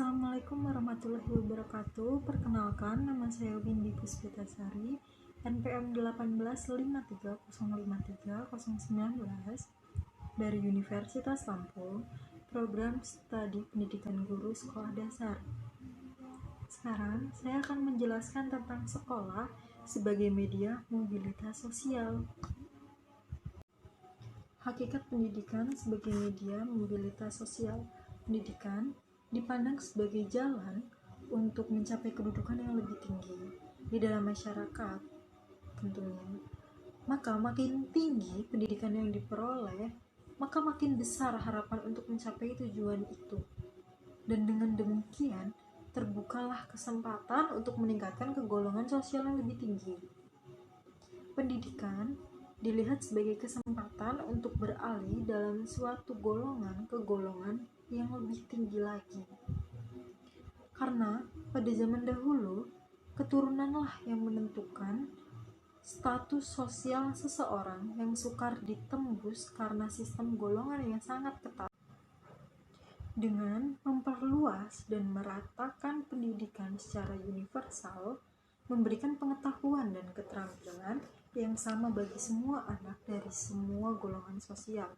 Assalamualaikum warahmatullahi wabarakatuh. Perkenalkan, nama saya Windy Puspitasari, NPM 18530530919 dari Universitas Lampung, Program Studi Pendidikan Guru Sekolah Dasar. Sekarang, saya akan menjelaskan tentang sekolah sebagai media mobilitas sosial. Hakikat pendidikan sebagai media mobilitas sosial. Pendidikan dipandang sebagai jalan untuk mencapai kedudukan yang lebih tinggi di dalam masyarakat tentunya. Maka makin tinggi pendidikan yang diperoleh, maka makin besar harapan untuk mencapai tujuan itu. Dan dengan demikian, terbukalah kesempatan untuk meningkatkan kegolongan sosial yang lebih tinggi. Pendidikan dilihat sebagai kesempatan untuk beralih dalam suatu golongan ke golongan yang lebih tinggi lagi. Karena pada zaman dahulu, keturunanlah yang menentukan status sosial seseorang yang sukar ditembus karena sistem golongan yang sangat ketat. Dengan memperluas dan meratakan pendidikan secara universal, memberikan pengetahuan dan keterampilan yang sama bagi semua anak dari semua golongan sosial.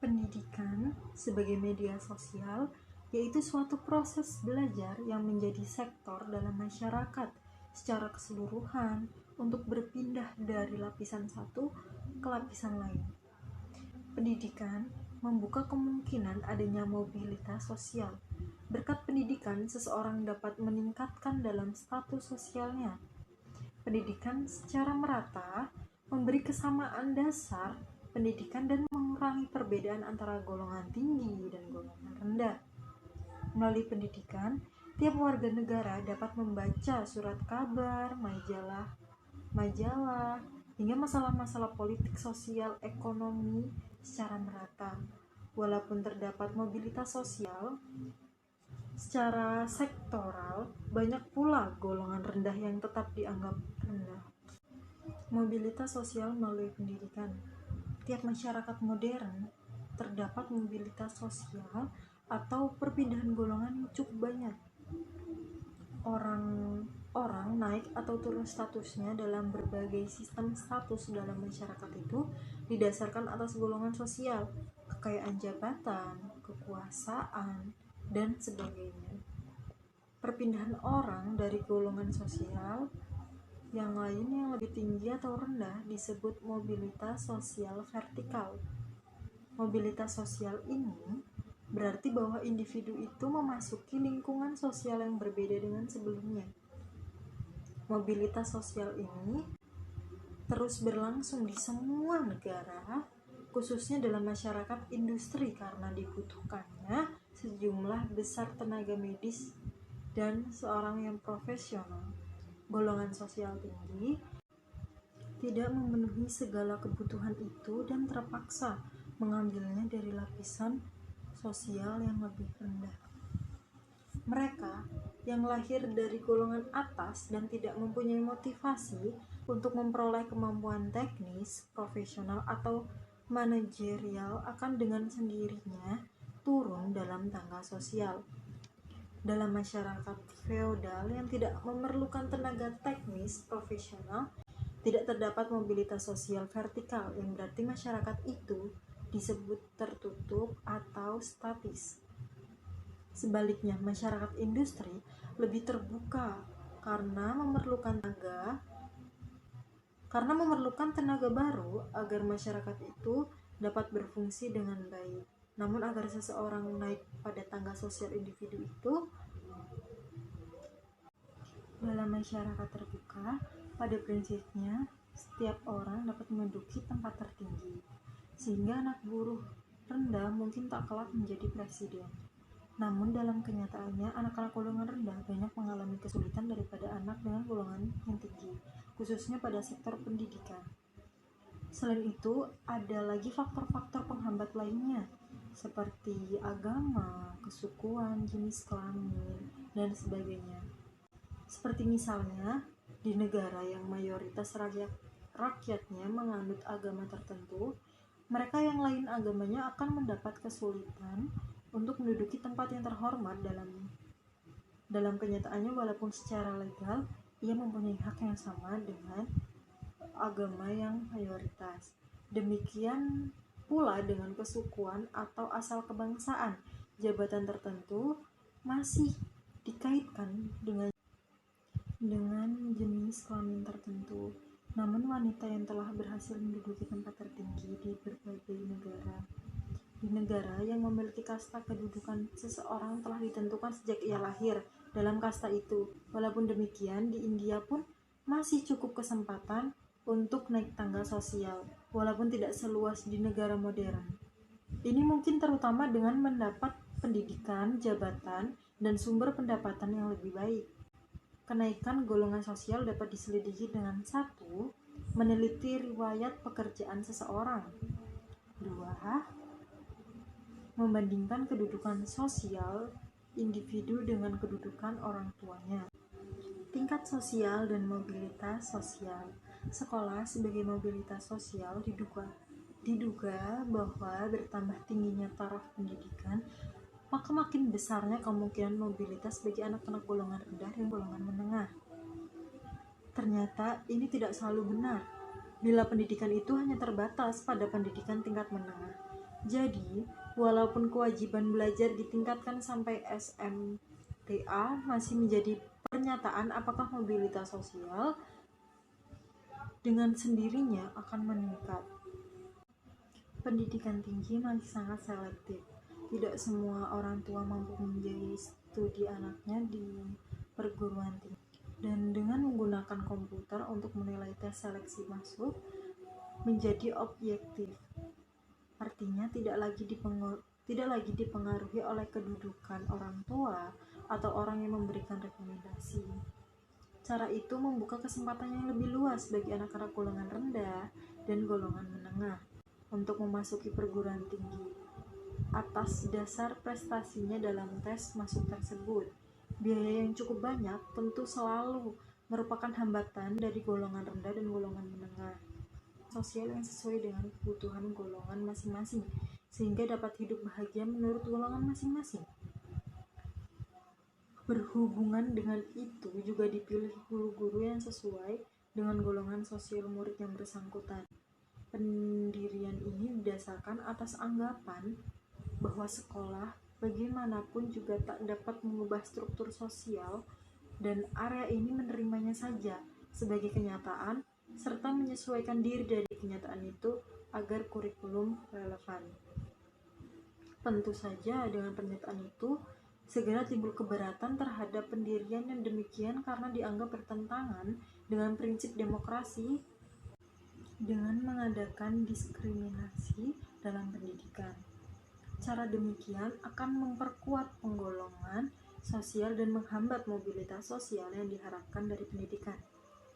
Pendidikan sebagai media sosial yaitu suatu proses belajar yang menjadi sektor dalam masyarakat secara keseluruhan untuk berpindah dari lapisan satu ke lapisan lain. Pendidikan membuka kemungkinan adanya mobilitas sosial. Berkat pendidikan, seseorang dapat meningkatkan dalam status sosialnya. Pendidikan secara merata memberi kesamaan dasar pendidikan dan mengurangi perbedaan antara golongan tinggi dan golongan rendah. Melalui pendidikan, tiap warga negara dapat membaca surat kabar, majalah, hingga masalah-masalah politik, sosial, ekonomi secara merata. Walaupun terdapat mobilitas sosial secara sektoral, banyak pula golongan rendah yang tetap dianggap rendah. Mobilitas sosial melalui pendidikan. Tiap masyarakat modern terdapat mobilitas sosial atau perpindahan golongan yang cukup banyak. Orang naik atau turun statusnya dalam berbagai sistem status dalam masyarakat itu didasarkan atas golongan sosial, kekayaan jabatan, kekuasaan, dan sebagainya. Perpindahan orang dari golongan sosial yang lain yang lebih tinggi atau rendah disebut mobilitas sosial vertikal. Mobilitas sosial ini berarti bahwa individu itu memasuki lingkungan sosial yang berbeda dengan sebelumnya. Mobilitas sosial ini terus berlangsung di semua negara, khususnya dalam masyarakat industri karena dibutuhkannya sejumlah besar tenaga medis dan seorang yang profesional. Golongan sosial tinggi tidak memenuhi segala kebutuhan itu dan terpaksa mengambilnya dari lapisan sosial yang lebih rendah. Mereka yang lahir dari golongan atas dan tidak mempunyai motivasi untuk memperoleh kemampuan teknis, profesional, atau manajerial akan dengan sendirinya turun dalam tangga sosial. Dalam masyarakat feodal yang tidak memerlukan tenaga teknis profesional, tidak terdapat mobilitas sosial vertikal, yang berarti masyarakat itu disebut tertutup atau statis. Sebaliknya, masyarakat industri lebih terbuka karena memerlukan tenaga baru agar masyarakat itu dapat berfungsi dengan baik. Namun agar seseorang naik pada tangga sosial individu itu dalam masyarakat terbuka, pada prinsipnya setiap orang dapat menduduki tempat tertinggi, sehingga anak buruh rendah mungkin tak kelak menjadi presiden. Namun dalam kenyataannya, anak-anak golongan rendah banyak mengalami kesulitan daripada anak dengan golongan yang tinggi, khususnya pada sektor pendidikan. Selain itu, ada lagi faktor-faktor penghambat lainnya, seperti agama, kesukuan, jenis kelamin, dan sebagainya. Seperti misalnya, di negara yang mayoritas rakyatnya menganut agama tertentu, mereka yang lain agamanya akan mendapat kesulitan untuk menduduki tempat yang terhormat. Dalam kenyataannya, walaupun secara legal ia mempunyai hak yang sama dengan agama yang mayoritas. Demikian pula dengan kesukuan atau asal kebangsaan. Jabatan tertentu masih dikaitkan dengan jenis kelamin tertentu. Namun wanita yang telah berhasil menduduki tempat tertinggi di berbagai negara yang memiliki kasta kedudukan seseorang telah ditentukan sejak ia lahir dalam kasta itu. Walaupun demikian, di India pun masih cukup kesempatan untuk naik tangga sosial, walaupun tidak seluas di negara modern. Ini mungkin terutama dengan mendapat pendidikan, jabatan, dan sumber pendapatan yang lebih baik. Kenaikan golongan sosial dapat diselidiki dengan 1. Meneliti riwayat pekerjaan seseorang. 2. Membandingkan kedudukan sosial individu dengan kedudukan orang tuanya. Tingkat sosial dan mobilitas sosial. Sekolah sebagai mobilitas sosial diduga bahwa bertambah tingginya taraf pendidikan, maka makin besarnya kemungkinan mobilitas bagi anak-anak golongan rendah dan golongan menengah. Ternyata ini tidak selalu benar, bila pendidikan itu hanya terbatas pada pendidikan tingkat menengah. Jadi, walaupun kewajiban belajar ditingkatkan sampai SMTA, masih menjadi pernyataan apakah mobilitas sosial dengan sendirinya akan meningkat. Pendidikan tinggi masih sangat selektif. Tidak semua orang tua mampu membiayai studi anaknya di perguruan tinggi. Dan dengan menggunakan komputer untuk menilai tes seleksi masuk menjadi objektif. Artinya tidak lagi dipengaruhi oleh kedudukan orang tua atau orang yang memberikan rekomendasi. Cara itu membuka kesempatan yang lebih luas bagi anak-anak golongan rendah dan golongan menengah untuk memasuki perguruan tinggi atas dasar prestasinya dalam tes masuk tersebut. Biaya yang cukup banyak tentu selalu merupakan hambatan dari golongan rendah dan golongan menengah sosial yang sesuai dengan kebutuhan golongan masing-masing, sehingga dapat hidup bahagia menurut golongan masing-masing. Berhubungan dengan itu juga dipilih guru-guru yang sesuai dengan golongan sosial murid yang bersangkutan. Pendirian ini didasarkan atas anggapan bahwa sekolah bagaimanapun juga tak dapat mengubah struktur sosial dan area ini menerimanya saja sebagai kenyataan serta menyesuaikan diri dari kenyataan itu agar kurikulum relevan. Tentu saja dengan pernyataan itu segera timbul keberatan terhadap pendirian yang demikian karena dianggap bertentangan dengan prinsip demokrasi dengan mengadakan diskriminasi dalam pendidikan. Cara demikian akan memperkuat penggolongan sosial dan menghambat mobilitas sosial yang diharapkan dari pendidikan.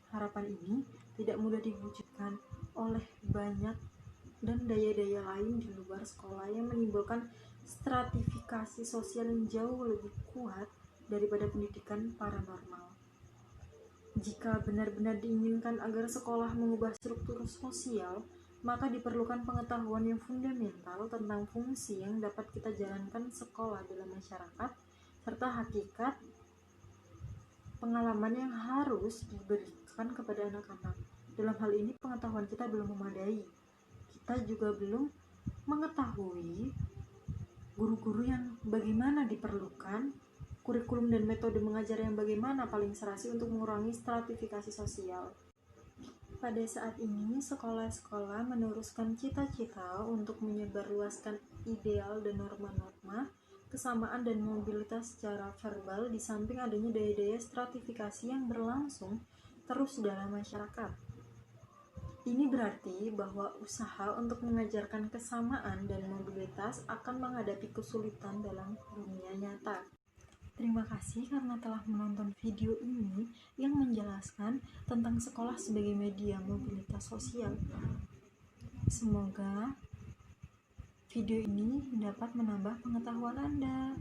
Harapan ini tidak mudah diwujudkan oleh banyak dan daya-daya lain di luar sekolah yang menimbulkan stratifikasi sosial yang jauh lebih kuat daripada pendidikan paranormal. Jika benar-benar diinginkan agar sekolah mengubah struktur sosial, maka diperlukan pengetahuan yang fundamental tentang fungsi yang dapat kita jalankan sekolah dalam masyarakat, serta hakikat pengalaman yang harus diberikan kepada anak-anak. Dalam hal ini pengetahuan kita belum memadai. Kita juga belum mengetahui guru-guru yang bagaimana diperlukan, kurikulum dan metode mengajar yang bagaimana paling serasi untuk mengurangi stratifikasi sosial. Pada saat ini, sekolah-sekolah meneruskan cita-cita untuk menyebarluaskan ideal dan norma-norma kesamaan dan mobilitas secara verbal di samping adanya daya-daya stratifikasi yang berlangsung terus dalam masyarakat. Ini berarti bahwa usaha untuk mengajarkan kesamaan dan mobilitas akan menghadapi kesulitan dalam dunia nyata. Terima kasih karena telah menonton video ini yang menjelaskan tentang sekolah sebagai media mobilitas sosial. Semoga video ini dapat menambah pengetahuan Anda.